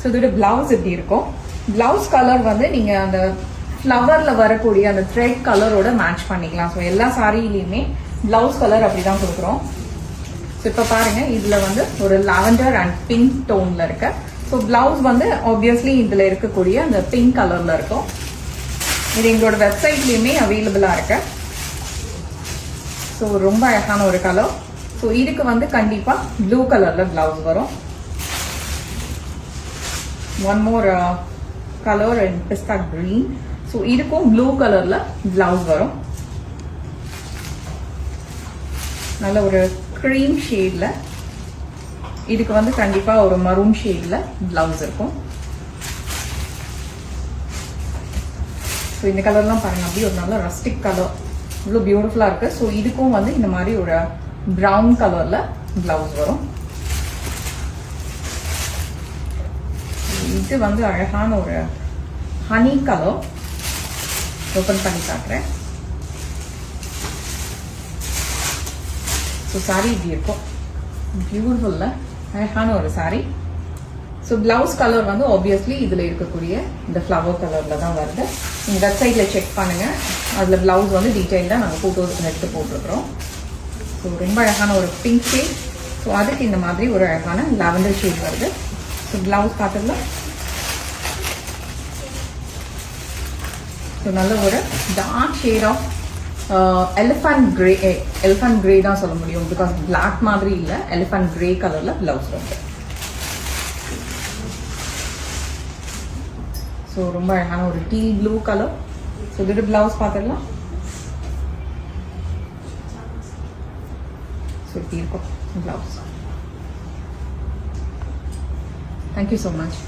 So இதோட blouse இப்படி இருக்கும். பிளவுஸ் கலர் வந்து நீங்க அந்த ஃப்ளவர்ல வரக்கூடிய அந்த த்ரெட் கலரோட மேட்ச் பண்ணிக்கலாம். ஸோ எல்லா சாரிலையுமே பிளவுஸ் கலர் அப்படிதான் கொடுக்குறோம். ஸோ இப்போ பாருங்க இதுல வந்து ஒரு லாவெண்டர் அண்ட் பிங்க் டோன்ல இருக்கு. ஸோ பிளவுஸ் வந்து ஆப்வியஸ்லி இதுல இருக்கக்கூடிய அந்த பிங்க் கலர்ல இருக்கும். இது எங்களோட வெப்சைட்லயுமே அவைலபிளா இருக்கு. ஸோ ரொம்ப அழகான ஒரு கலர். ஸோ இதுக்கு வந்து கண்டிப்பா ப்ளூ கலர்ல பிளவுஸ் வரும். One more colour and pista green. So இதுக்கும் ப்ளூ கலர்ல பிளவுஸ் வரும். நல்ல ஒரு கிரீம் ஷேட்ல. இதுக்கு வந்து கண்டிப்பா ஒரு மரூன் ஷேட்ல பிளவுஸ் இருக்கும். ஸோ இந்த கலர்லாம் பாருங்க அப்படியே ஒரு நல்ல ரஸ்டிக் கலர், இவ்வளோ பியூட்டிஃபுல்லா இருக்கு. ஸோ இதுக்கும் வந்து இந்த மாதிரி ஒரு ப்ரௌன் கலர்ல பிளவுஸ் வரும். இது வந்து அழகான ஒரு ஹனி கலர். ஓபன் பண்ணி காட்டுறேன். ஸோ சாரி இப்படி இருக்கும், பியூட்டிஃபுல்ல அழகான ஒரு சாரி. ஸோ பிளவுஸ் கலர் வந்து ஆப்வியஸ்லி இதுல இருக்கக்கூடிய இந்த ஃப்ளவர் கலர்ல தான் வருது. நீங்க வெப்சைட்ல செக் பண்ணுங்க, அதுல பிளவுஸ் வந்து டீடைல்டா நாங்கள் போட்டோஸ் எடுத்து போட்டிருக்கிறோம். ஸோ ரொம்ப அழகான ஒரு பிங்க் ஷேட். ஸோ அதுக்கு இந்த மாதிரி ஒரு அழகான லாவெண்டர் ஷேட் வருது. ஸோ பிளவுஸ் பார்த்துக்கலாம். ஸோ நல்ல ஒரு dark shade of elephant grey தான் சொல்ல முடியும், பிகாஸ் பிளாக் மாதிரி இல்லை, எலிஃபண்ட் கிரே கலர்ல பிளவுஸ் வருது. ஸோ ரொம்ப அழகான ஒரு டீ ப்ளூ கலர். ஸோ இதோட பிளவுஸ் பார்த்துடலாம். ஸோ இப்படி இருக்கும் பிளவுஸ். Thank you so much.